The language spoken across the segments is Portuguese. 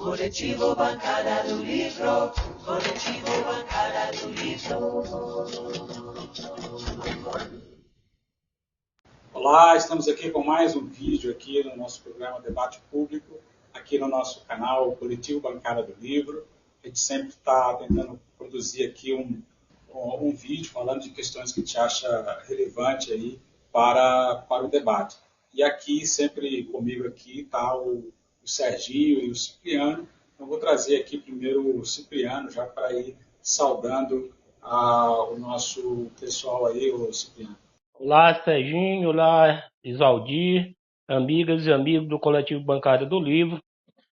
Coletivo Bancada do Livro, Coletivo Bancada do Livro. Olá, estamos aqui com mais um vídeo aqui no nosso programa Debate Público, aqui no nosso canal Coletivo Bancada do Livro. A gente sempre está tentando produzir aqui um vídeo falando de questões que a gente acha relevante aí para o debate. E aqui, sempre comigo aqui, está o Serginho e o Cipriano. Eu vou trazer aqui primeiro o Cipriano, já para ir saudando o nosso pessoal aí, o Cipriano. Olá, Serginho, olá, Isaldir, amigas e amigos do Coletivo Bancada do Livro.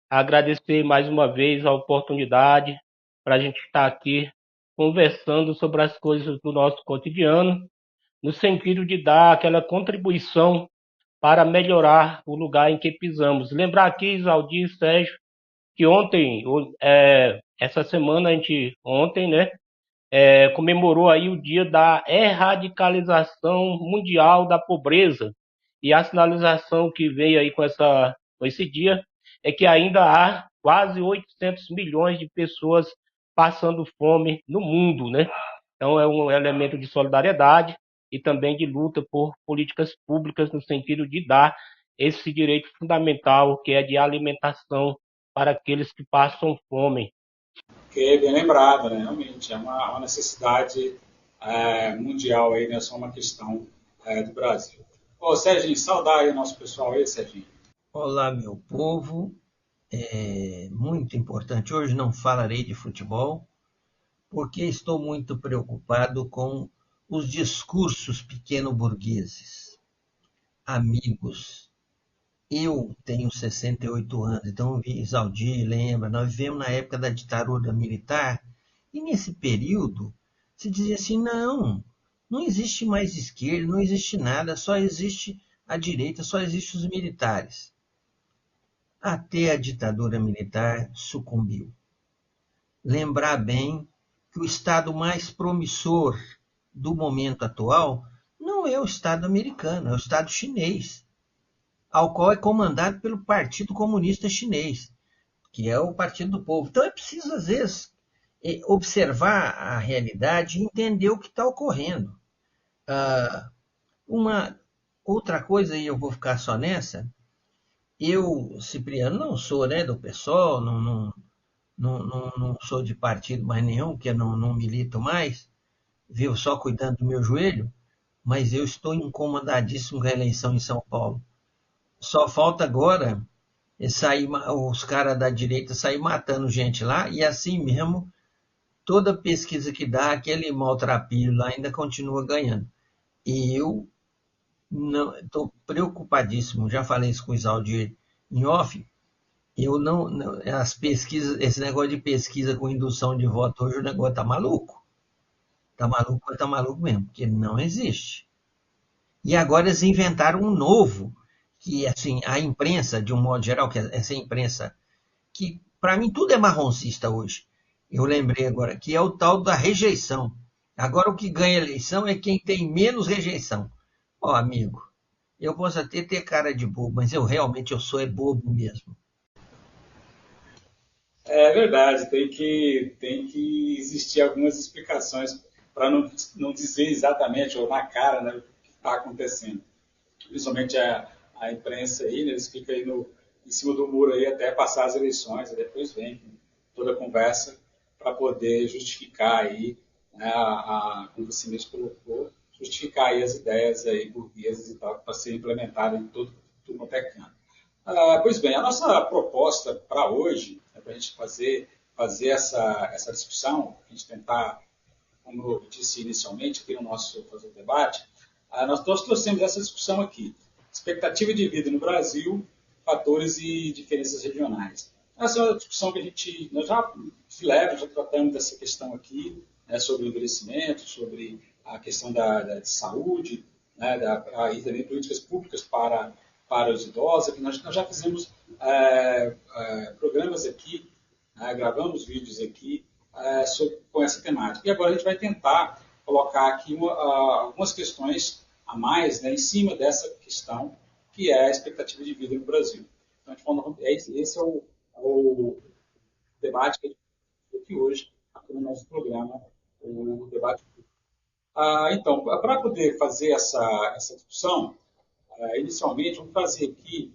Agradecer mais uma vez a oportunidade para a gente estar aqui conversando sobre as coisas do nosso cotidiano, no sentido de dar aquela contribuição para melhorar o lugar em que pisamos. Lembrar aqui, Isaldir e Sérgio, que essa semana, ontem, né, comemorou aí o dia da erradicalização mundial da pobreza. E a sinalização que veio aí com esse dia é que ainda há quase 800 milhões de pessoas passando fome no mundo, né? Então é um elemento de solidariedade e também de luta por políticas públicas no sentido de dar esse direito fundamental que é de alimentação para aqueles que passam fome. Que é bem lembrado, né? Realmente é uma necessidade mundial aí, não é só uma questão do Brasil. Ô, Serginho, saudar aí o nosso pessoal aí, Serginho. Olá, meu povo. É muito importante. Hoje não falarei de futebol, porque estou muito preocupado com os discursos pequeno-burgueses. Amigos, eu tenho 68 anos, então Isaldir lembra, nós vivemos na época da ditadura militar, e nesse período se dizia assim, não existe mais esquerda, não existe nada, só existe a direita, só existem os militares. Até a ditadura militar sucumbiu. Lembrar bem que o Estado mais promissor do momento atual não é o Estado americano, é o Estado chinês, ao qual é comandado pelo Partido Comunista Chinês, que é o Partido do Povo. Então é preciso, às vezes, observar a realidade e entender o que está ocorrendo. Uma outra coisa, e eu vou ficar só nessa, eu, Cipriano, não sou do PSOL, não sou de partido mais nenhum, porque eu não milito mais, vivo só cuidando do meu joelho, mas eu estou incomodadíssimo com a eleição em São Paulo. Só falta agora os caras da direita sair matando gente lá, e assim mesmo, toda pesquisa que dá, aquele maltrapilho lá ainda continua ganhando. E eu estou preocupadíssimo, já falei isso com o Isaldir em off, as pesquisas, esse negócio de pesquisa com indução de voto hoje, o negócio tá maluco. Tá maluco mesmo, porque não existe. E agora eles inventaram um novo, que assim, a imprensa, de um modo geral, que essa imprensa, que para mim tudo é marroncista hoje. Eu lembrei agora, que é o tal da rejeição. Agora o que ganha eleição é quem tem menos rejeição. Ó, amigo, eu posso até ter cara de bobo, mas eu sou bobo mesmo. É verdade, tem que existir algumas explicações para não dizer exatamente ou na cara, né, o que está acontecendo. Principalmente a imprensa aí, né, eles ficam aí em cima do muro aí até passar as eleições, e depois vem com toda a conversa para poder justificar aí, né, como você mesmo colocou, justificar aí as ideias aí burguesas e tal, para ser implementada em tudo quanto é canto. Pois bem, a nossa proposta para hoje, para a gente fazer essa discussão, a gente tentar, como eu disse inicialmente aqui no nosso fazer debate, nós trouxemos essa discussão aqui. Expectativa de vida no Brasil, fatores e diferenças regionais. Essa é uma discussão que nós já tratamos dessa questão aqui, né, sobre o envelhecimento, sobre a questão de saúde, né, e também políticas públicas para os idosos. Nós já fizemos programas aqui, gravamos vídeos aqui com essa temática. E agora a gente vai tentar colocar aqui algumas questões a mais, né, em cima dessa questão, que é a expectativa de vida no Brasil. Então, esse é debate que a gente tem aqui hoje, aqui no nosso programa, o debate. Então, para poder fazer essa discussão, inicialmente, vamos fazer aqui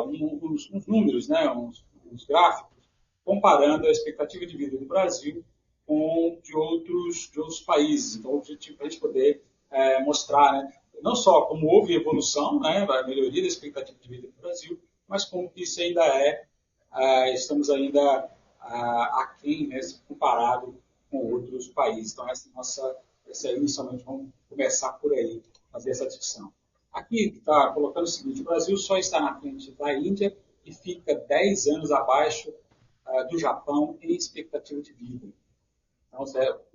uns números, né, uns gráficos, comparando a expectativa de vida do Brasil com de outros países. Então, o objetivo para a gente poder mostrar, né, não só como houve evolução, né, a melhoria da expectativa de vida do Brasil, mas como isso ainda estamos ainda aquém, né, se comparado com outros países. Então, inicialmente, vamos começar por aí, fazer essa discussão. Aqui está colocando o seguinte: o Brasil só está na frente da Índia e fica 10 anos abaixo do Japão em expectativa de vida. Então,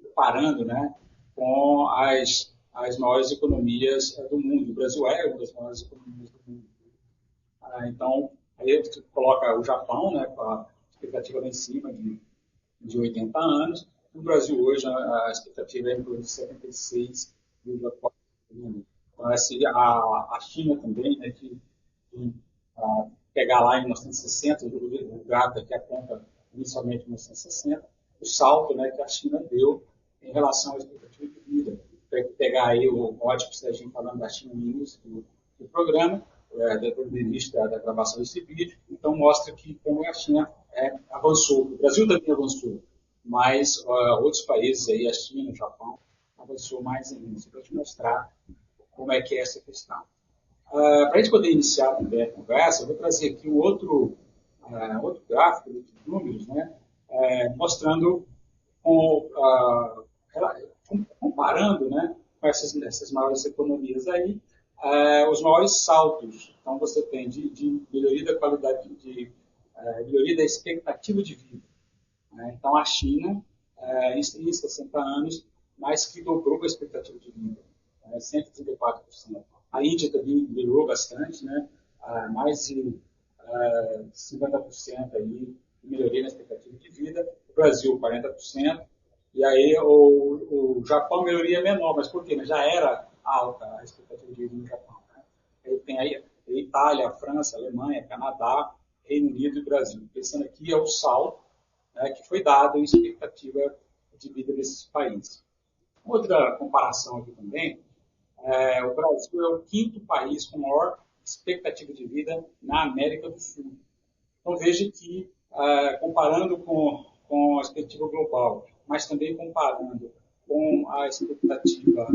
comparando, né, com as maiores economias do mundo. O Brasil é uma das maiores economias do mundo. Então, aí você coloca o Japão, né, com a expectativa lá em cima de 80 anos. No Brasil, hoje, a expectativa é em torno de 76,4 anos. A China também, né, que pegar lá em 1960, o gráfico aqui aponta inicialmente em 1960, o salto, né, que a China deu em relação à expectativa de vida. Pegar aí o ótimo que a gente falando da China no início do programa, do início da gravação desse vídeo, então mostra que como a China avançou, o Brasil também avançou, mas outros países aí, a China, o Japão, avançou mais ainda. Para te mostrar como é que é essa questão. Para a gente poder iniciar também a conversa, eu vou trazer aqui um outro gráfico de números, né, mostrando, comparando, né, com essas maiores economias aí, os maiores saltos. Então, você tem de melhoria da qualidade, melhoria da expectativa de vida. Né? Então, a China, em 60 anos, mais que dobrou a expectativa de vida, 134%. A Índia também melhorou bastante, né? Mais de 50% aí, melhoria na expectativa de vida. O Brasil, 40%. E aí o Japão, melhoria menor. Mas por quê? Mas já era alta a expectativa de vida no Japão. Né? Aí tem aí a Itália, a França, a Alemanha, Canadá, Reino Unido e Brasil. Pensando aqui é o salto, né, que foi dado em expectativa de vida desses países. Outra comparação aqui também, o Brasil é o quinto país com maior expectativa de vida na América do Sul. Então veja que, comparando com a expectativa global, mas também comparando com a expectativa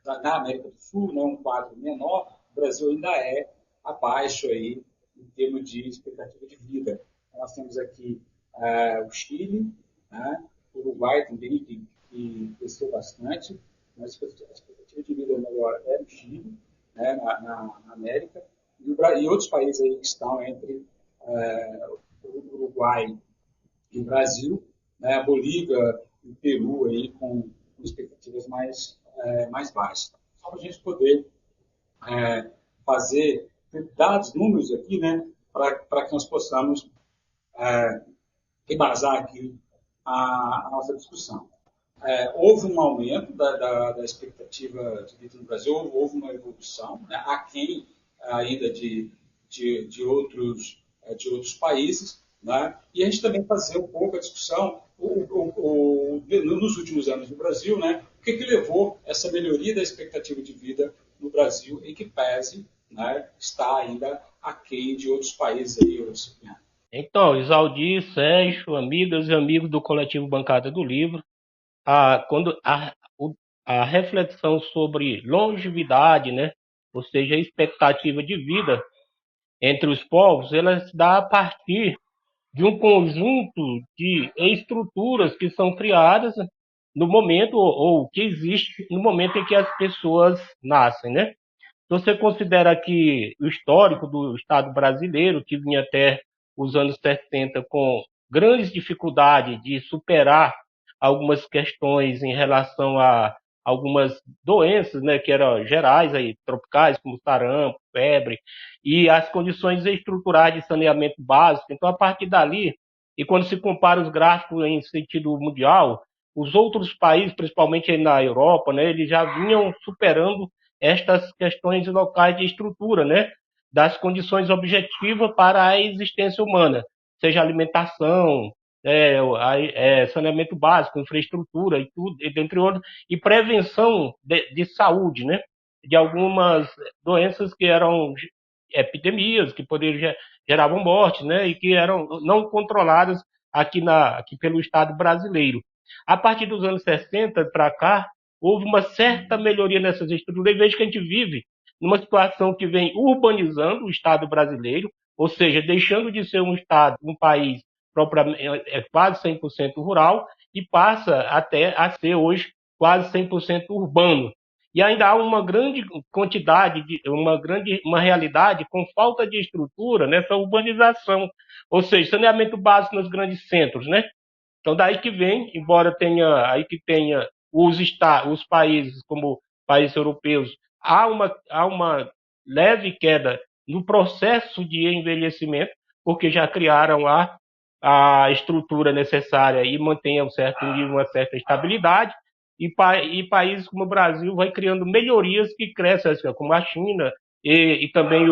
na América do Sul, né, um quadro menor, o Brasil ainda é abaixo aí, em termos de expectativa de vida. Então, nós temos aqui o Chile, né, o Uruguai também, que cresceu bastante, mas a expectativa de vida melhor é no Chile, né, na América, e outros países aí que estão entre o Uruguai e o Brasil, né, a Bolívia e o Peru aí com expectativas mais baixas. Só para a gente poder fazer dados, números aqui, né, para que nós possamos embasar aqui a nossa discussão. Houve um aumento da expectativa de vida no Brasil, houve uma evolução, né, aquém ainda de outros países, né, e a gente também fazer um pouco a discussão nos últimos anos no Brasil, né, o que levou essa melhoria da expectativa de vida no Brasil e que pese, né, está ainda aquém de outros países aí, Então, Isaldir, Sérgio, amigas e amigos do Coletivo Bancada do Livro, quando a reflexão sobre longevidade, né, ou seja, a expectativa de vida entre os povos, ela se dá a partir de um conjunto de estruturas que são criadas no momento, ou que existe no momento em que as pessoas nascem, né? Se você considera que o histórico do Estado brasileiro, que vinha até os anos 60 com grandes dificuldades de superar algumas questões em relação a algumas doenças, né, que eram gerais, aí, tropicais, como sarampo, febre, e as condições estruturais de saneamento básico. Então, a partir dali, e quando se compara os gráficos em sentido mundial, os outros países, principalmente aí na Europa, né, eles já vinham superando estas questões locais de estrutura, né, das condições objetivas para a existência humana. seja alimentação, saneamento básico, infraestrutura e tudo, entre outros, e prevenção de saúde, né? De algumas doenças que eram epidemias, que poderiam geravam mortes, né? E que eram não controladas aqui pelo Estado brasileiro. A partir dos anos 60 para cá, houve uma certa melhoria nessas estruturas, e vejo que a gente vive numa situação que vem urbanizando o Estado brasileiro, ou seja, deixando de ser um Estado, um país quase 100% rural, e passa até a ser hoje quase 100% urbano. E ainda há uma grande quantidade, uma realidade com falta de estrutura nessa urbanização, ou seja, saneamento básico nos grandes centros, né? Então daí que vem, embora tenha os países como países europeus, há uma leve queda no processo de envelhecimento, porque já criaram a estrutura necessária e mantém um certo nível, uma certa estabilidade, e países como o Brasil vai criando melhorias que crescem, como a China e também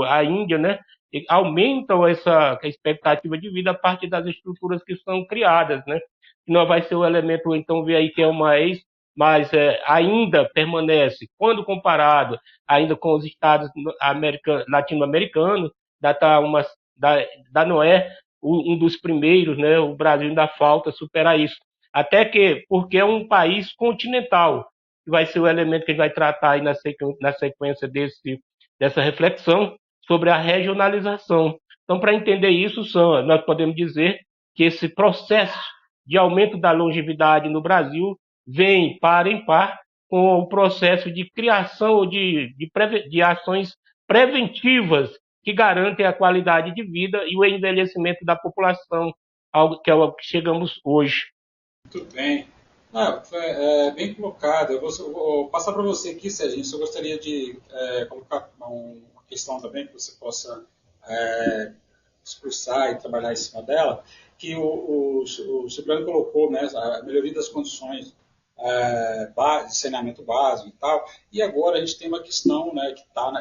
a Índia, né? E aumentam essa expectativa de vida a partir das estruturas que são criadas, né? Não vai ser o elemento, então, ver aí que é uma mas ainda permanece, quando comparado ainda com os estados latino-americanos, não é um dos primeiros, né? O Brasil ainda falta superar isso. Até porque é um país continental, que vai ser o elemento que a gente vai tratar aí na sequência dessa reflexão sobre a regionalização. Então, para entender isso, nós podemos dizer que esse processo de aumento da longevidade no Brasil vem par em par com o processo de criação de ações preventivas que garantem a qualidade de vida e o envelhecimento da população, algo que é o que chegamos hoje. Muito bem. Bem colocado. Eu vou passar para você aqui, Serginho, se eu gostaria de colocar uma questão também que você possa expressar e trabalhar em cima dela, que o Cipriano colocou, né, a melhoria das condições de saneamento básico e tal, e agora a gente tem uma questão, né, que está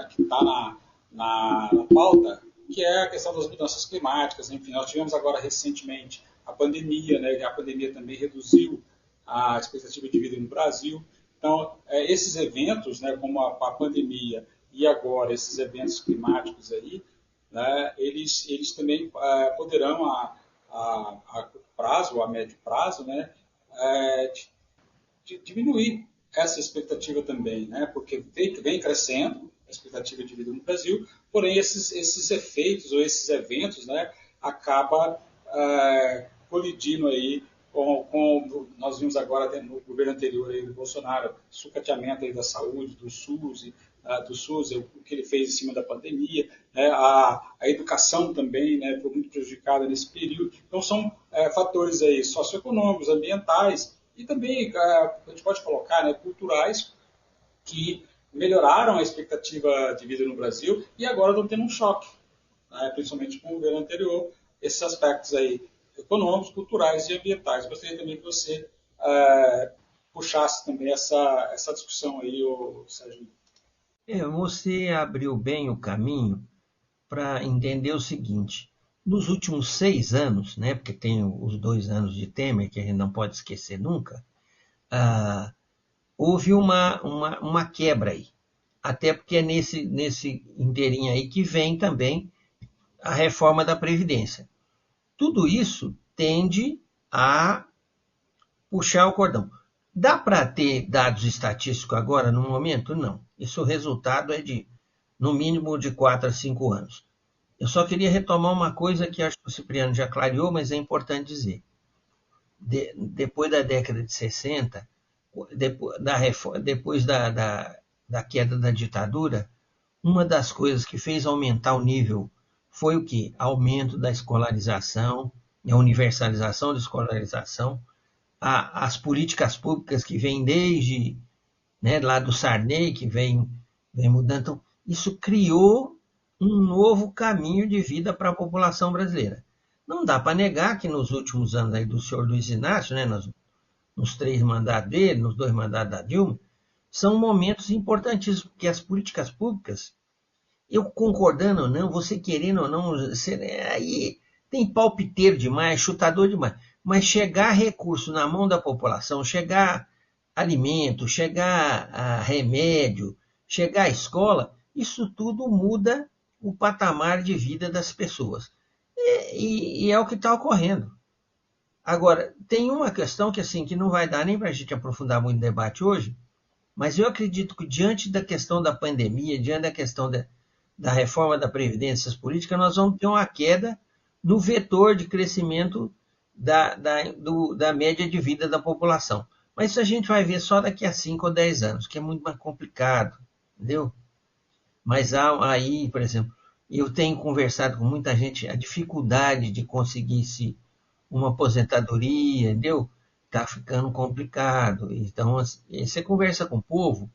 na pauta, que é a questão das mudanças climáticas. Enfim, nós tivemos agora recentemente a pandemia, né, e a pandemia também reduziu a expectativa de vida no Brasil. Então, esses eventos, né, como a pandemia e agora esses eventos climáticos aí, né, eles também poderão, a curto prazo ou a médio prazo, né, diminuir essa expectativa também, né, porque vem crescendo a expectativa de vida no Brasil, porém esses efeitos ou esses eventos, né, acaba colidindo aí nós vimos agora no governo anterior aí, do Bolsonaro, sucateamento aí da saúde, do SUS, o que ele fez em cima da pandemia, né, a educação também, né, foi muito prejudicada nesse período. Então são fatores aí socioeconômicos, ambientais e também a gente pode colocar, né, culturais, que melhoraram a expectativa de vida no Brasil e agora estão tendo um choque, né, principalmente com o governo anterior, esses aspectos aí econômicos, culturais e ambientais. Gostaria também que você puxasse também essa discussão aí, Sérgio. Você abriu bem o caminho para entender o seguinte: nos últimos 6 anos, né, porque tem os 2 anos de Temer, que a gente não pode esquecer nunca, houve uma quebra aí. Até porque é nesse inteirinho aí que vem também a reforma da Previdência. Tudo isso tende a puxar o cordão. Dá para ter dados estatísticos agora, no momento? Não. Isso o resultado é no mínimo, de 4 a 5 anos. Eu só queria retomar uma coisa que acho que o Cipriano já clareou, mas é importante dizer. Depois da década de 60, depois da queda da ditadura, uma das coisas que fez aumentar o nível foi o quê? Aumento da escolarização, a universalização da escolarização, as políticas públicas que vêm desde, né, lá do Sarney, que vem mudando. Então, isso criou um novo caminho de vida para a população brasileira. Não dá para negar que nos últimos anos aí do senhor Luiz Inácio, né, nos 3 mandatos dele, nos 2 mandatos da Dilma, são momentos importantíssimos, porque as políticas públicas, eu concordando ou não, você querendo ou não, aí tem palpiteiro demais, chutador demais. Mas chegar recurso na mão da população, chegar alimento, chegar a remédio, chegar à escola, isso tudo muda o patamar de vida das pessoas. E é o que está ocorrendo. Agora, tem uma questão que, assim, que não vai dar nem para a gente aprofundar muito o debate hoje, mas eu acredito que diante da questão da pandemia, diante da questão da reforma da Previdência política, nós vamos ter uma queda no vetor de crescimento da média de vida da população. Mas isso a gente vai ver só daqui a 5 ou 10 anos, que é muito mais complicado, entendeu? Mas aí, por exemplo, eu tenho conversado com muita gente, a dificuldade de conseguir uma aposentadoria, entendeu? Está ficando complicado. Então, assim, você conversa com o povo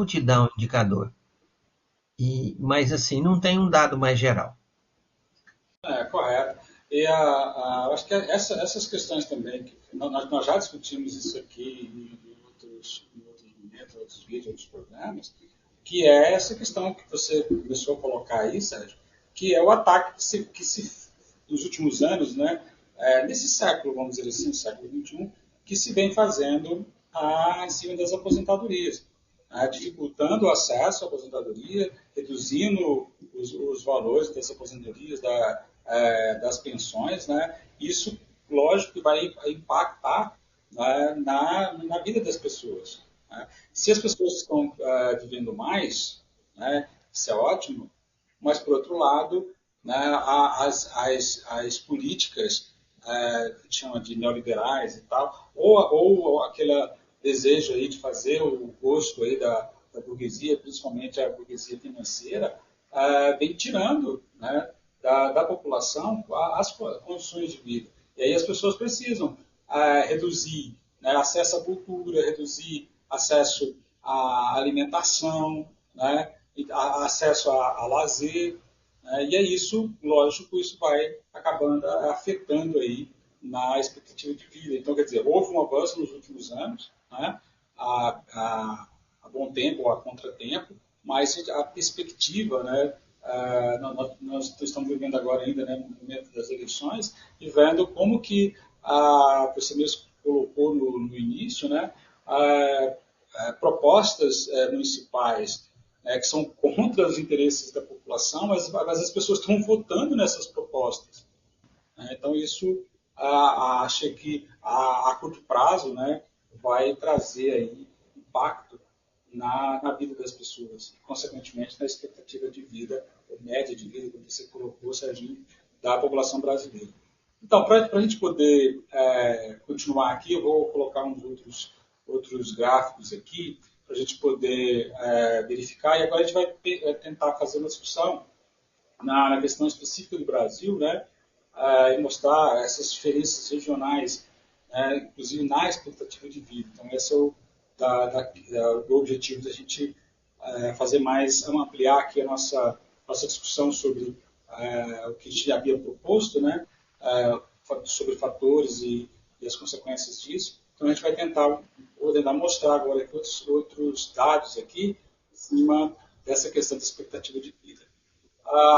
te dá um indicador. Mas, assim, não tem um dado mais geral. Correto. E eu acho que essas questões também, que nós já discutimos isso aqui em outros momentos, outros vídeos, outros programas, que é essa questão que você começou a colocar aí, Sérgio, que é o ataque nos últimos anos, né, nesse século, vamos dizer assim, século XXI, que se vem fazendo em cima das aposentadorias, dificultando o acesso à aposentadoria, reduzindo os valores das aposentadorias, das pensões, né? Isso, lógico, que vai impactar, né, na vida das pessoas. Né? Se as pessoas estão vivendo mais, né, isso é ótimo, mas, por outro lado, né, as políticas que chama de neoliberais e tal, ou aquele desejo aí de fazer o gosto aí da burguesia, principalmente a burguesia financeira, vem tirando, né, da população as condições de vida. E aí as pessoas precisam reduzir, né, acesso à cultura, reduzir acesso à alimentação, né, acesso a lazer, né, e é isso, lógico, isso vai acabando afetando aí na expectativa de vida. Então, quer dizer, houve um avanço nos últimos anos, né, a bom tempo ou a contratempo, mas a perspectiva, né, nós estamos vivendo agora ainda, né, no momento das eleições, e vendo como que você mesmo colocou no início, né, propostas municipais que são contra os interesses da população, mas as pessoas estão votando nessas propostas. Então, isso acho que a curto prazo, né, vai trazer aí impacto na vida das pessoas e, consequentemente, na expectativa de vida, ou média de vida, como você colocou, Serginho, da população brasileira. Então, para a gente poder continuar aqui, eu vou colocar uns outros gráficos aqui, para a gente poder verificar, e agora a gente vai tentar fazer uma discussão na questão específica do Brasil, né, e mostrar essas diferenças regionais, inclusive na expectativa de vida. Então, esse é o objetivo da gente fazer mais, ampliar aqui a nossa discussão sobre o que a gente já havia proposto, né, sobre fatores e as consequências disso. Então, a gente vai tentar mostrar agora aqui outros dados aqui em cima dessa questão da expectativa de vida.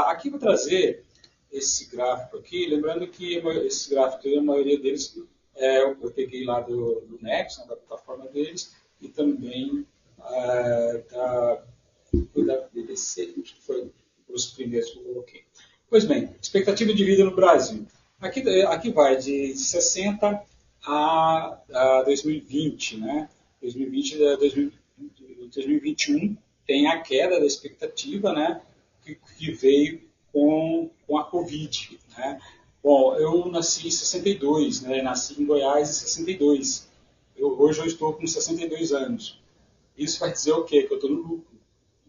Aqui vou trazer esse gráfico aqui, lembrando que esse gráfico, a maioria deles, eu peguei lá do Nexo, da plataforma deles, e também da BBC, que foi os primeiros que eu coloquei. Pois bem, expectativa de vida no Brasil. Aqui vai de 60 a 2020, né? 2021 tem a queda da expectativa, né? Que veio com a Covid, né? Bom, eu nasci em 62, né? Nasci em Goiás em 62. Hoje eu estou com 62 anos. Isso vai dizer o quê? Que eu estou no lucro.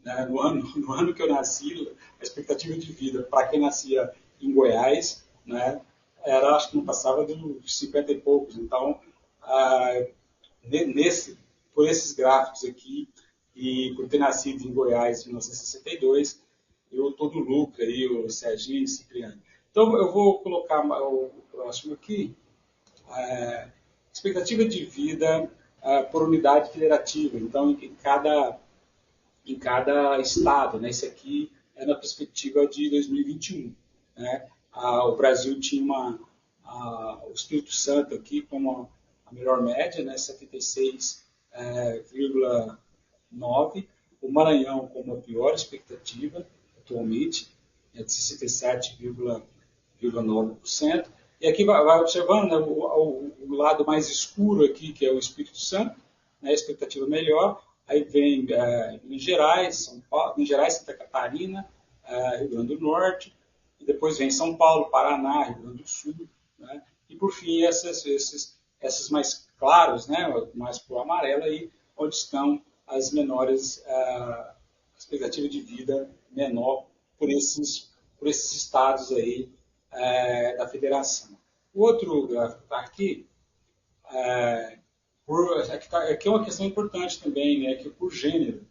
Né? No ano que eu nasci, a expectativa de vida para quem nascia em Goiás, né, acho que não passava dos 50 e poucos. Então, por esses gráficos aqui, e por ter nascido em Goiás em 1962, eu estou no lucro aí, o Serginho e o Cipriano. Então, eu vou colocar o próximo aqui. Expectativa de vida por unidade federativa. Então, em cada estado, né? Esse aqui é na perspectiva de 2021. Né? o Brasil tinha o Espírito Santo aqui como a melhor média, né, 76,9. O Maranhão como a pior expectativa atualmente, é de 67,9%. E aqui vai observando, né, o lado mais escuro aqui, que é o Espírito Santo, né, a expectativa melhor. Aí vem Minas Gerais, São Paulo, Minas Gerais, Santa Catarina, Rio Grande do Norte, e depois vem São Paulo, Paraná, Rio Grande do Sul, né? E por fim esses mais claros, né, mais para o amarelo aí, onde estão as menores, a expectativa de vida menor por esses estados aí da federação. O outro gráfico está aqui, aqui é uma questão importante também, né, que é por gênero,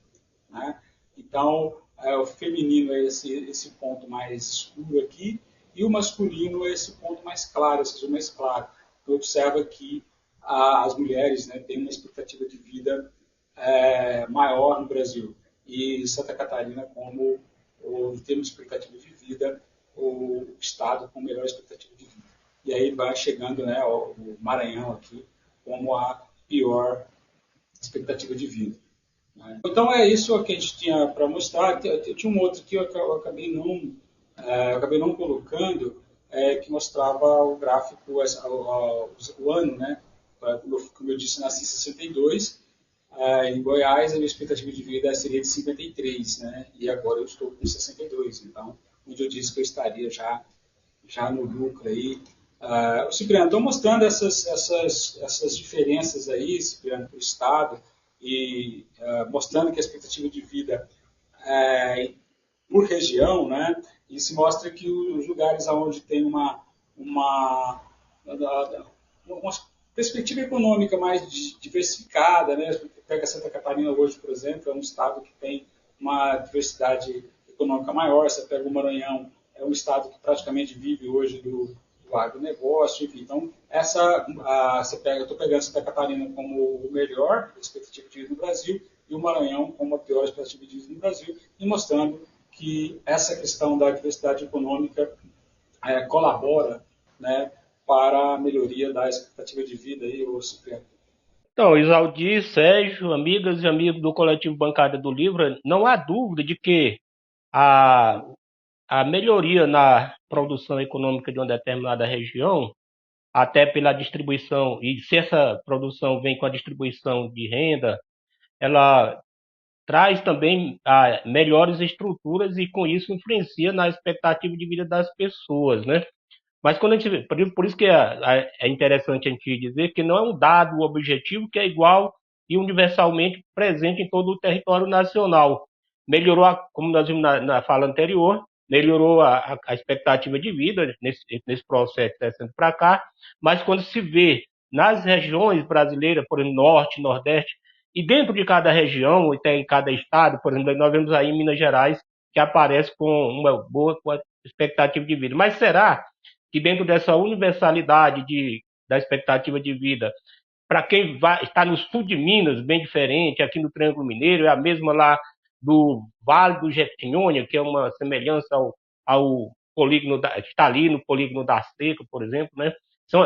né? Então, o feminino é esse ponto mais escuro aqui, e o masculino é esse ponto mais claro, esse azul mais claro. Então, observa que as mulheres, né, têm uma expectativa de vida maior no Brasil. E Santa Catarina, como em termos de expectativa de vida, o estado com melhor expectativa de vida. E aí vai chegando, né, o Maranhão aqui como a pior expectativa de vida. Então é isso que a gente tinha para mostrar. Tinha um outro que eu acabei não colocando, que mostrava o gráfico, o ano, né? Como eu disse, nasci em 62, em Goiás a minha expectativa de vida seria de 53, né? E agora eu estou com 62, então onde eu disse que eu estaria já no lucro aí. Cipriano, estou mostrando essas diferenças aí, Cipriano, para o estado, e mostrando que a expectativa de vida por região, né, e se mostra que os lugares onde tem uma perspectiva econômica mais diversificada, né, pega Santa Catarina hoje, por exemplo, é um estado que tem uma diversidade econômica maior. Você pega o Maranhão, é um estado que praticamente vive hoje do agronegócio, enfim. Então, eu estou pegando Santa Catarina como o melhor expectativa de vida no Brasil e o Maranhão como a pior expectativa de vida no Brasil, e mostrando que essa questão da diversidade econômica colabora, né, para a melhoria da expectativa de vida aí, o Cipriano. Então, Isaldi, Sérgio, amigas e amigos do Coletivo Bancada do Livro, não há dúvida de que a melhoria na produção econômica de uma determinada região, até pela distribuição, e se essa produção vem com a distribuição de renda, ela traz também melhores estruturas e com isso influencia na expectativa de vida das pessoas, né? Mas quando a gente, por isso que é interessante a gente dizer que não é um dado objetivo que é igual e universalmente presente em todo o território nacional. Melhorou, como nós vimos na fala anterior, melhorou a expectativa de vida nesse processo descendo para cá, mas quando se vê nas regiões brasileiras, por exemplo, Norte, Nordeste, e dentro de cada região, até em cada estado, por exemplo, nós vemos aí em Minas Gerais, que aparece com uma boa expectativa de vida. Mas será que dentro dessa universalidade da expectativa de vida, para quem está no sul de Minas, bem diferente, aqui no Triângulo Mineiro, é a mesma lá do Vale do Jequitinhonha, que é uma semelhança ao polígono, que está ali no polígono da Seca, por exemplo, né?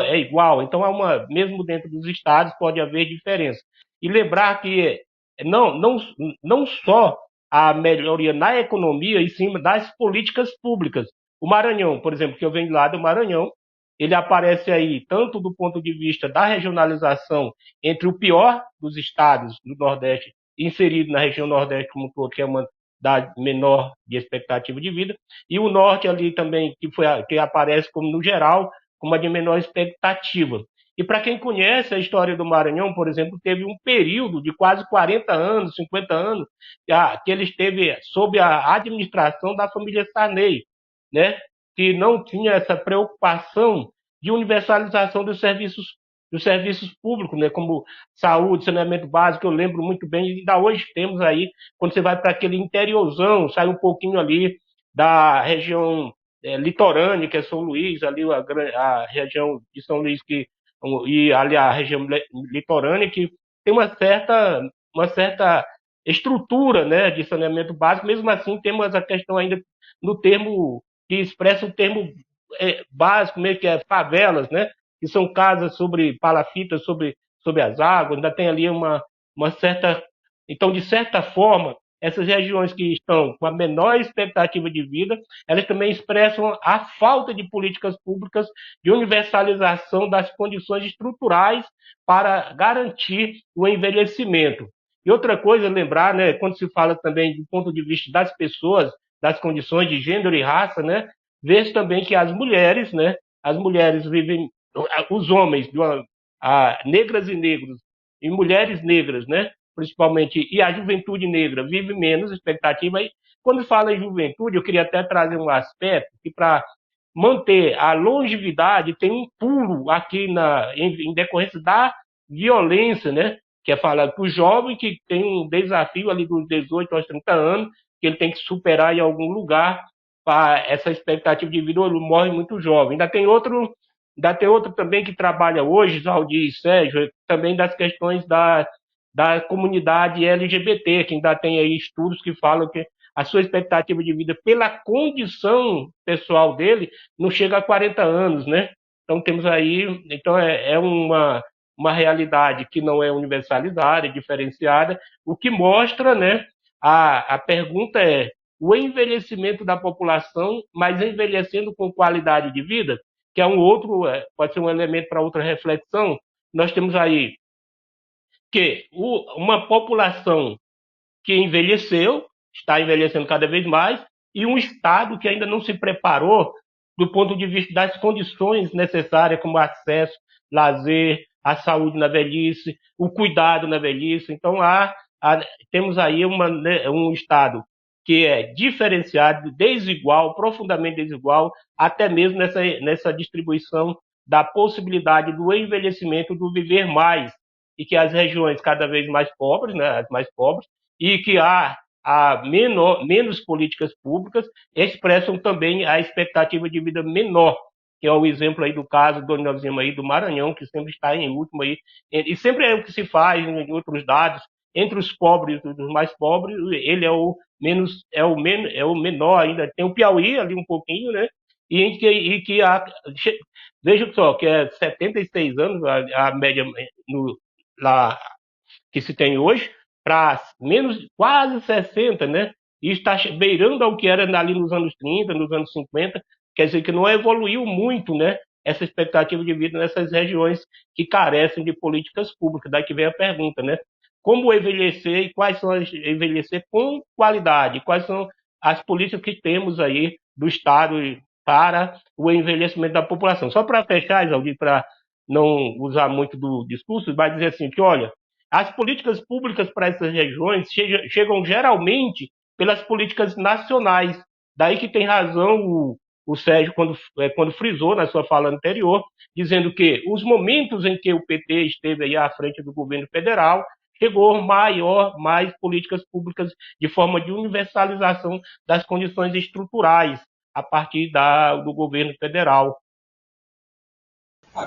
É igual. Então, mesmo dentro dos estados pode haver diferença. E lembrar que não só a melhoria na economia, e sim das políticas públicas. O Maranhão, por exemplo, que eu venho lá do Maranhão, ele aparece aí tanto do ponto de vista da regionalização entre o pior dos estados do Nordeste, inserido na região Nordeste como todo, que é uma da menor de expectativa de vida, e o Norte ali também, que aparece como, no geral, como a de menor expectativa. E para quem conhece a história do Maranhão, por exemplo, teve um período de quase 40 anos, 50 anos, que ele esteve sob a administração da família Sarney, né? Que não tinha essa preocupação de universalização dos serviços públicos, né? Como saúde, saneamento básico, eu lembro muito bem, e ainda hoje temos aí, quando você vai para aquele interiorzão, sai um pouquinho ali da região litorânea, que é São Luís, ali a região de São Luís, e ali a região litorânea, que tem uma certa estrutura, né, de saneamento básico. Mesmo assim, temos a questão ainda no termo que expressa o termo básicos, meio que favelas, né? Que são casas sobre palafitas, sobre as águas, ainda tem ali uma certa... Então, de certa forma, essas regiões que estão com a menor expectativa de vida, elas também expressam a falta de políticas públicas de universalização das condições estruturais para garantir o envelhecimento. E outra coisa, lembrar, né, quando se fala também do ponto de vista das pessoas, das condições de gênero e raça, né, vê também que as mulheres vivem, os homens, negras e negros, e mulheres negras, né, principalmente, e a juventude negra vive menos expectativa. E quando fala em juventude, eu queria até trazer um aspecto que, para manter a longevidade, tem um pulo aqui em decorrência da violência, né? Que é falar que o jovem que tem um desafio ali dos 18 aos 30 anos, que ele tem que superar em algum lugar para essa expectativa de vida, ele morre muito jovem. Ainda tem outro também que trabalha hoje, Zaldir e Sérgio, também das questões da comunidade LGBT, que ainda tem aí estudos que falam que a sua expectativa de vida, pela condição pessoal dele, não chega a 40 anos, né? Então temos aí, então é uma realidade que não é universalizada, é diferenciada, o que mostra, né? A pergunta é o envelhecimento da população, mas envelhecendo com qualidade de vida, que é pode ser um elemento para outra reflexão. Nós temos aí que uma população que envelheceu, está envelhecendo cada vez mais, e um Estado que ainda não se preparou do ponto de vista das condições necessárias, como acesso, lazer, a saúde na velhice, o cuidado na velhice. Então, temos aí um Estado que é diferenciado, desigual, profundamente desigual, até mesmo nessa distribuição da possibilidade do envelhecimento, do viver mais, e que as regiões cada vez mais pobres, né, as mais pobres, e que há menos políticas públicas, expressam também a expectativa de vida menor, que é o exemplo aí do caso do nós vimos aí do Maranhão, que sempre está em último aí, e sempre é o que se faz em outros dados, entre os pobres e os mais pobres, ele é o menor ainda. Tem o Piauí ali um pouquinho, né? Veja só, que é 76 anos a média lá que se tem hoje, para menos quase 60, né? E está beirando ao que era ali nos anos 30, nos anos 50, quer dizer que não evoluiu muito, né? Essa expectativa de vida nessas regiões que carecem de políticas públicas. Daí que vem a pergunta, né? Como envelhecer e quais são envelhecer com qualidade? Quais são as políticas que temos aí do Estado para o envelhecimento da população? Só para fechar, Isaldi, para não usar muito do discurso, vai dizer assim que, olha, as políticas públicas para essas regiões chegam geralmente pelas políticas nacionais. Daí que tem razão o Sérgio quando frisou na sua fala anterior, dizendo que os momentos em que o PT esteve aí à frente do governo federal, chegou mais políticas públicas de forma de universalização das condições estruturais a partir do governo federal.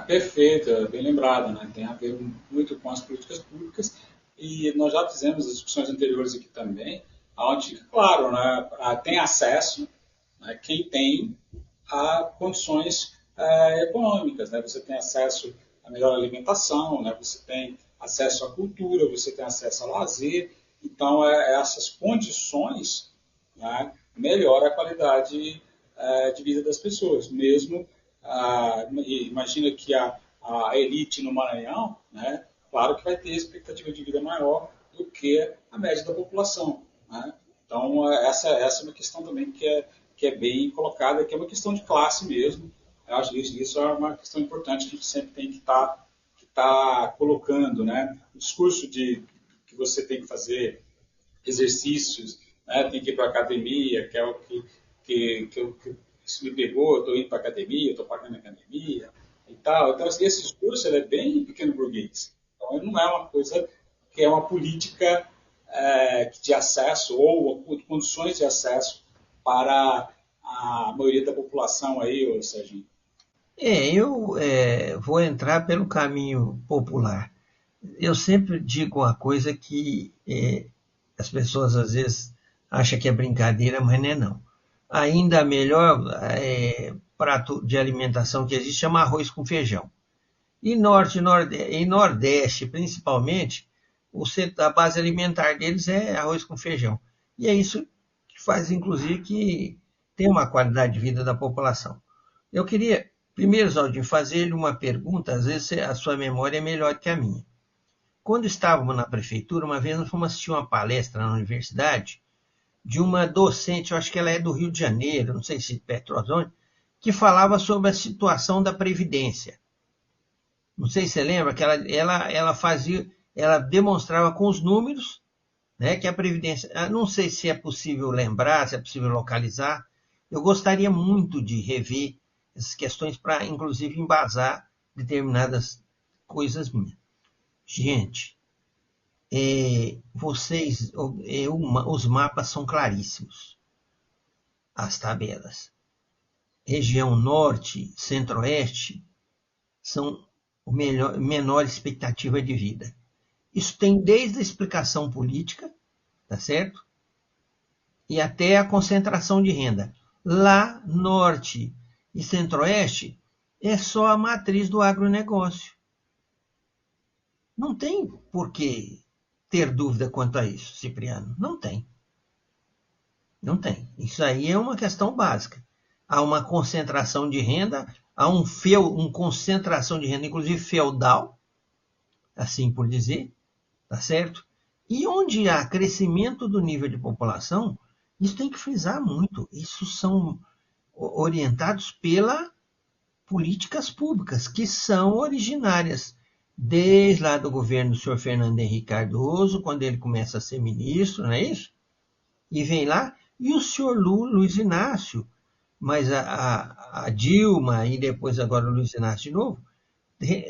Perfeito, bem lembrado, né? Tem a ver muito com as políticas públicas e nós já fizemos as discussões anteriores aqui também, onde, claro, né, tem acesso, né, quem tem a condições econômicas, né? Você tem acesso à melhor alimentação, né? Você tem acesso à cultura, você tem acesso ao lazer, então essas condições, né, melhoram a qualidade de vida das pessoas, mesmo imagina que a elite no Maranhão, né, claro que vai ter expectativa de vida maior do que a média da população, né? Então essa é uma questão também que é bem colocada, que é uma questão de classe mesmo. Eu acho que isso é uma questão importante que a gente sempre tem que estar colocando, né? O discurso de que você tem que fazer exercícios, né? Tem que ir para a academia, que é o que isso me pegou, eu estou indo para a academia, estou pagando a academia e tal. Então, assim, esse discurso é bem pequeno burguês. Então, ele não é uma coisa que é uma política de acesso ou condições de acesso para a maioria da população aí, ou seja... Eu vou entrar pelo caminho popular. Eu sempre digo uma coisa que as pessoas às vezes acham que é brincadeira, mas não é não. Ainda melhor prato de alimentação que existe, chama arroz com feijão. E norte e nordeste, principalmente, a base alimentar deles é arroz com feijão. E é isso que faz, inclusive, que tem uma qualidade de vida da população. Eu queria, primeiro, Zaldinho, fazer-lhe uma pergunta, às vezes a sua memória é melhor que a minha. Quando estávamos na prefeitura, uma vez nós fomos assistir uma palestra na universidade de uma docente, eu acho que ela é do Rio de Janeiro, não sei se de Petro Osório, que falava sobre a situação da Previdência. Não sei se você lembra que ela demonstrava com os números, né, que a Previdência, não sei se é possível lembrar, se é possível localizar. Eu gostaria muito de rever essas questões para, inclusive, embasar determinadas coisas minhas. Gente, os mapas são claríssimos. As tabelas. Região norte, centro-oeste, são menor expectativa de vida. Isso tem desde a explicação política, tá certo? E até a concentração de renda. Lá, norte e centro-oeste, é só a matriz do agronegócio. Não tem por que ter dúvida quanto a isso, Cipriano. Não tem. Não tem. Isso aí é uma questão básica. Há uma concentração de renda, há uma concentração de renda, inclusive feudal, assim por dizer, tá certo? E onde há crescimento do nível de população, isso tem que frisar muito. Isso são orientados pelas políticas públicas, que são originárias desde lá do governo do senhor Fernando Henrique Cardoso, quando ele começa a ser ministro, não é isso? E vem lá, e o senhor Luiz Inácio, mas a Dilma e depois agora o Luiz Inácio de novo,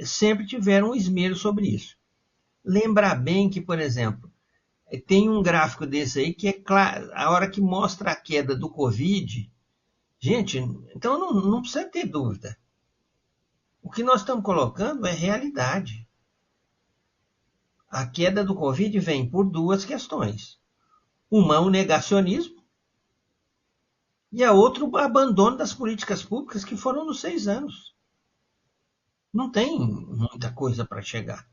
sempre tiveram um esmero sobre isso. Lembrar bem que, por exemplo, tem um gráfico desse aí que é claro, a hora que mostra a queda do Covid, gente, então não precisa ter dúvida. O que nós estamos colocando é realidade. A queda do Covid vem por duas questões. Uma, o negacionismo, e a outra, o abandono das políticas públicas que foram nos 6 anos. Não tem muita coisa para chegar.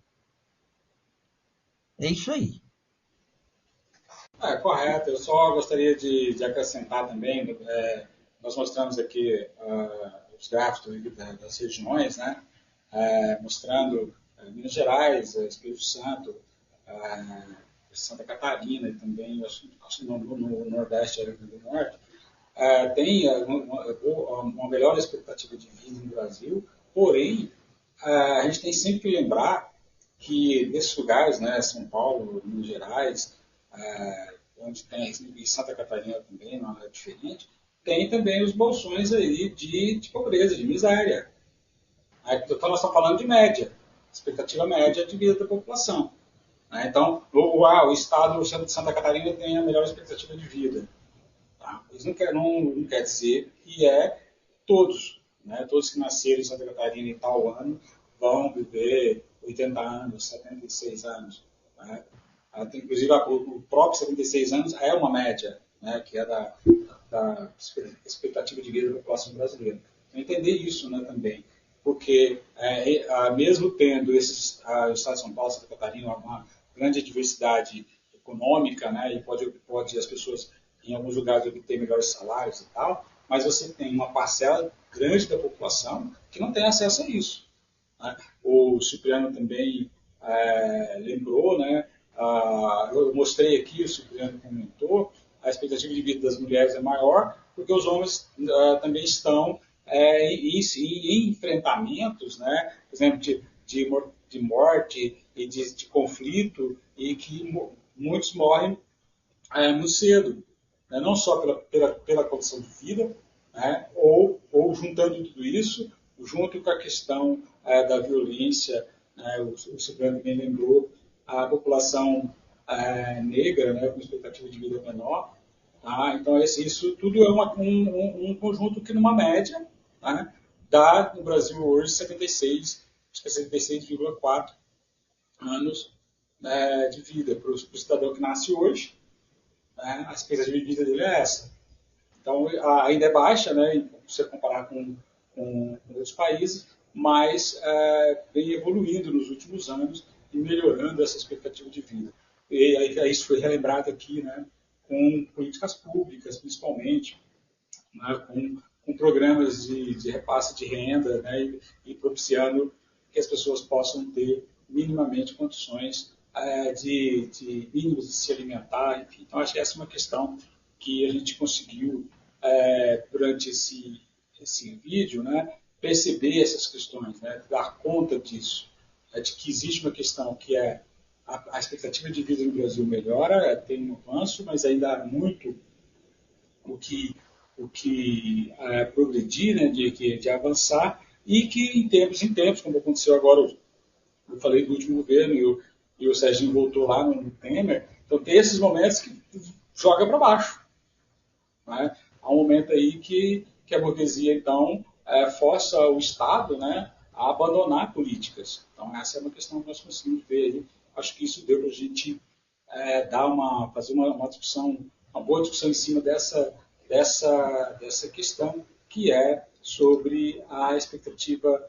É isso aí. Correto. Eu só gostaria de acrescentar também, nós mostramos aqui os gráficos das regiões, né, mostrando Minas Gerais, Espírito Santo, Santa Catarina e também, acho que no Nordeste e no Norte, tem uma melhor expectativa de vida no Brasil, porém, a gente tem sempre que lembrar que nesses lugares, né, São Paulo, Minas Gerais, onde tem e Santa Catarina também, não é diferente, tem também os bolsões aí de pobreza, de miséria. Então nós estamos falando de média, expectativa média de vida da população. Então, o estado de Santa Catarina tem a melhor expectativa de vida. Tá? Isso não quer dizer que todos, né? Todos que nasceram em Santa Catarina em tal ano vão viver 80 anos, 76 anos. Né? Inclusive, o próprio 76 anos é uma média, né? Que é da expectativa de vida da população brasileira. Então, entender isso, né, também. Porque, mesmo tendo o estado de São Paulo, Santa Catarina, uma grande diversidade econômica, né, e pode as pessoas, em alguns lugares, obter melhores salários e tal, mas você tem uma parcela grande da população que não tem acesso a isso. Né? O Cipriano também lembrou, né, eu mostrei aqui, o Cipriano comentou, a expectativa de vida das mulheres é maior, porque os homens também estão em enfrentamentos, né, por exemplo, de morte e de conflito, e que muitos morrem muito cedo, né, não só pela condição de vida, né, ou juntando tudo isso, junto com a questão da violência, né, o Cipriano também lembrou, a população negra, né, com expectativa de vida menor. Tá? Então, isso tudo é um conjunto que, numa média, né, dá no Brasil hoje 76,4 anos de vida. Para o cidadão que nasce hoje, né, a expectativa de vida dele é essa. Então, ainda é baixa, né, se você comparar com outros países, mas vem evoluindo nos últimos anos e melhorando essa expectativa de vida. E aí isso foi relembrado aqui, né, com políticas públicas, principalmente, né, com programas de repasse de renda, né, e propiciando que as pessoas possam ter minimamente condições de mínimos de se alimentar. Enfim. Então, acho que essa é uma questão que a gente conseguiu, durante esse vídeo, né, perceber essas questões, né, dar conta disso, de que existe uma questão que é a expectativa de vida no Brasil melhora, tem um avanço, mas ainda há muito o que progredir, né, de avançar, e que em tempos, como aconteceu agora, eu falei do último governo e o Serginho voltou lá no Temer, então tem esses momentos que joga para baixo. Né? Há um momento aí que a burguesia, então, força o Estado, né, a abandonar políticas. Então, essa é uma questão que nós conseguimos ver aí. Acho que isso deu para a gente fazer uma discussão, uma boa discussão em cima dessa questão, que é sobre a expectativa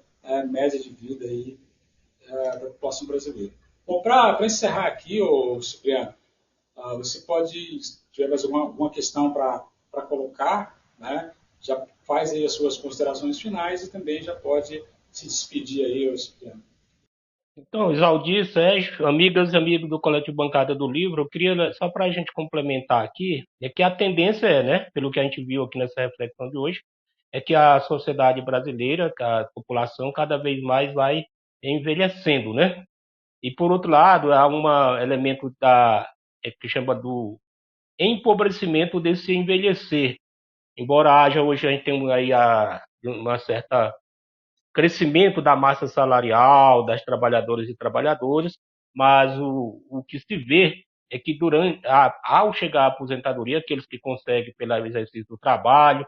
média de vida aí, da população brasileira. Bom, para encerrar aqui, Cipriano, você pode, se tiver mais alguma questão para colocar, né, já faz aí as suas considerações finais e também já pode se despedir aí, Cipriano. Então, Isaldir, Sérgio, amigas e amigos do Coletivo Bancada do Livro, eu queria, só para a gente complementar aqui, é que a tendência né, pelo que a gente viu aqui nessa reflexão de hoje, é que a sociedade brasileira, a população, cada vez mais vai envelhecendo, né? E, por outro lado, há um elemento que chama do empobrecimento desse envelhecer. Embora haja hoje, a gente tem aí uma certa crescimento da massa salarial, das trabalhadoras e trabalhadores, mas o que se vê é que ao chegar à aposentadoria, aqueles que conseguem pelo exercício do trabalho,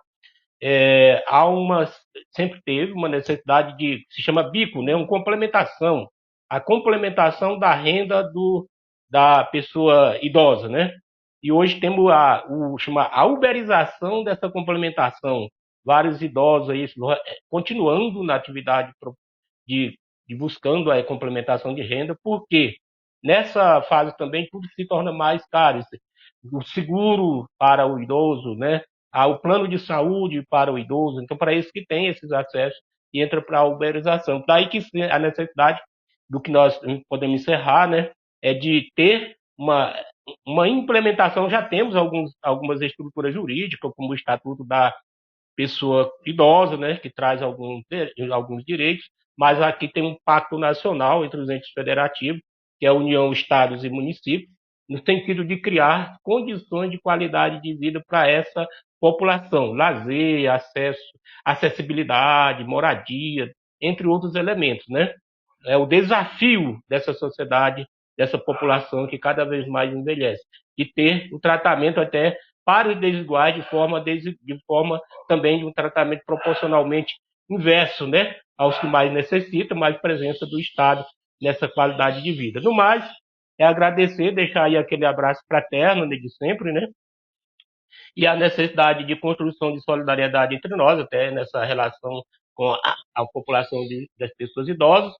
sempre teve uma necessidade se chama bico, né, uma complementação, a complementação da renda da pessoa idosa, né? E hoje temos a uberização dessa complementação. Vários idosos aí continuando na atividade de, buscando a complementação de renda, porque nessa fase também tudo se torna mais caro. O seguro para o idoso, né? O plano de saúde para o idoso. Então, para isso que tem esses acessos e entra para a uberização. Daí que a necessidade do que nós podemos encerrar, né? É de ter uma implementação. Já temos algumas estruturas jurídicas, como o Estatuto da Pessoa Idosa, né, que traz alguns direitos, mas aqui tem um pacto nacional entre os entes federativos, que é a União, Estados e Municípios, no sentido de criar condições de qualidade de vida para essa população, lazer, acessibilidade, moradia, entre outros elementos, né? É o desafio dessa sociedade, dessa população que cada vez mais envelhece, e ter um tratamento até para os desiguais de forma também de um tratamento proporcionalmente inverso, né, aos que mais necessitam, mais presença do Estado nessa qualidade de vida. No mais, é agradecer, deixar aí aquele abraço fraterno de sempre, né, e a necessidade de construção de solidariedade entre nós, até nessa relação com a população das pessoas idosas,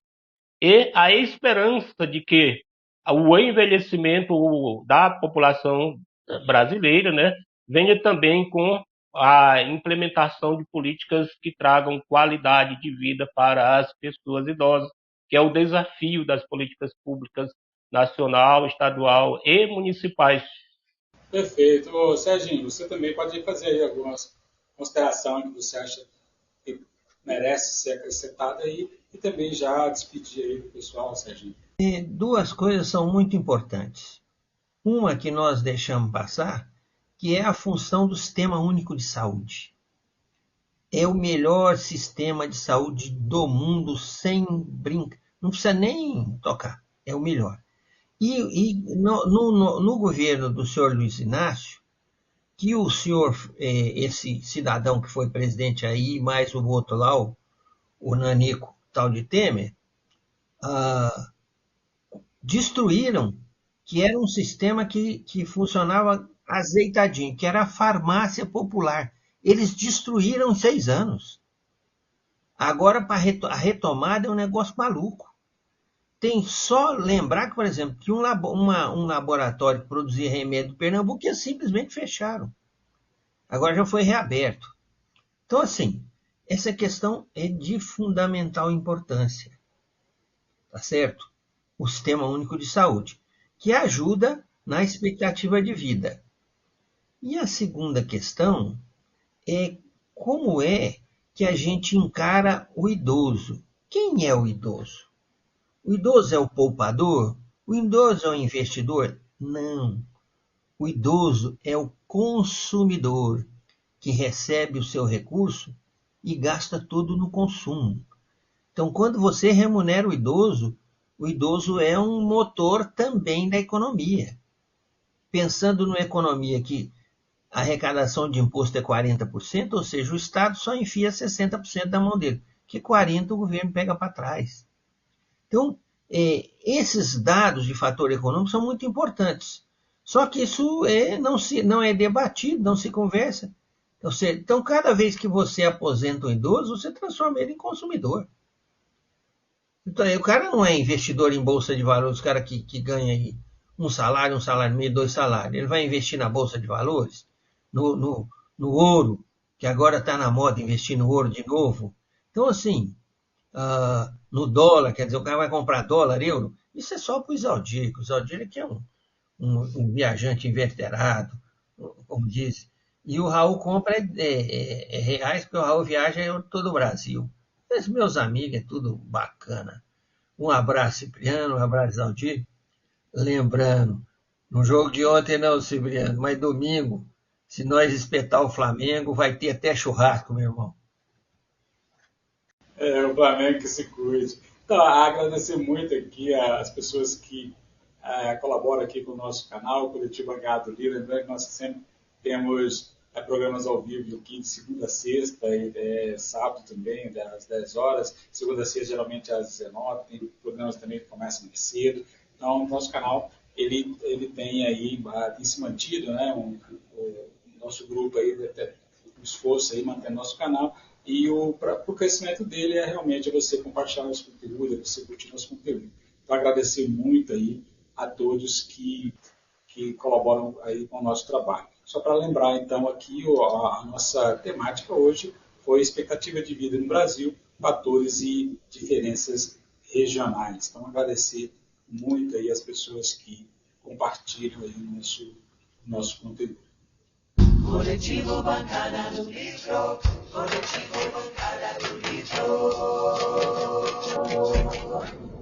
e a esperança de que o envelhecimento da população brasileira, né, venha também com a implementação de políticas que tragam qualidade de vida para as pessoas idosas, que é o desafio das políticas públicas nacional, estadual e municipais. Perfeito. Ô, Serginho, você também pode fazer aí algumas considerações que você acha que merece ser acrescentada aí e também já despedir aí do pessoal, Serginho. Duas coisas são muito importantes. Uma que nós deixamos passar, que é a função do Sistema Único de Saúde. É o melhor sistema de saúde do mundo, sem brinca. Não precisa nem tocar, é o melhor. E no governo do senhor Luiz Inácio, que o senhor, esse cidadão que foi presidente aí, mais o outro lá, o Nanico, tal de Temer, destruíram, que era um sistema que funcionava azeitadinho, que era a farmácia popular. Eles destruíram em 6 anos. Agora, a retomada é um negócio maluco. Tem só lembrar que, por exemplo, que um laboratório que produzia remédio em Pernambuco, eles simplesmente fecharam. Agora já foi reaberto. Então, assim, essa questão é de fundamental importância. Tá certo? O Sistema Único de Saúde, que ajuda na expectativa de vida. E a segunda questão é como é que a gente encara o idoso. Quem é o idoso? O idoso é o poupador? O idoso é o investidor? Não. O idoso é o consumidor, que recebe o seu recurso e gasta tudo no consumo. Então, quando você remunera o idoso é um motor também da economia. Pensando numa economia que a arrecadação de imposto é 40%, ou seja, o Estado só enfia 60% da mão dele, que 40% o governo pega para trás. Então, esses dados de fator econômico são muito importantes. Só que isso não é debatido, não se conversa. Então, cada vez que você aposenta um idoso, você transforma ele em consumidor. Então, o cara não é investidor em bolsa de valores, o cara que ganha aí um salário e meio, 2 salários. Ele vai investir na bolsa de valores, no ouro, que agora está na moda investir no ouro de novo. Então, assim, no dólar, quer dizer, o cara vai comprar dólar, euro, isso é só para o Isaldir, que o Isaldir aqui é um viajante inveterado, como diz. E o Raul compra reais, porque o Raul viaja em todo o Brasil. Esses meus amigos, é tudo bacana. Um abraço, Cipriano, um abraço, Aldir. Lembrando, no jogo de ontem não, Cipriano, mas domingo, se nós espetar o Flamengo, vai ter até churrasco, meu irmão. O Flamengo que se cuide. Então, agradecer muito aqui as pessoas que colaboram aqui com o nosso canal, o Coletivo Bancada do Livro. Lembrando que nós sempre temos programas ao vivo aqui de segunda a sexta, e sábado também, das 10 horas. Segunda a sexta, geralmente às 19. Tem programas também que começam mais cedo. Então, o nosso canal, ele tem aí, tem se mantido, né? O nosso grupo aí, um esforço aí, mantendo nosso canal. E o crescimento dele é realmente você compartilhar nosso conteúdo, é você curtir nosso conteúdo. Então, agradecer muito aí a todos que colaboram aí com o nosso trabalho. Só para lembrar, então, aqui a nossa temática hoje foi expectativa de vida no Brasil, fatores e diferenças regionais. Então, agradecer muito aí as pessoas que compartilham aí o nosso conteúdo. Coletivo Bancada do Livro, Coletivo Bancada do Livro.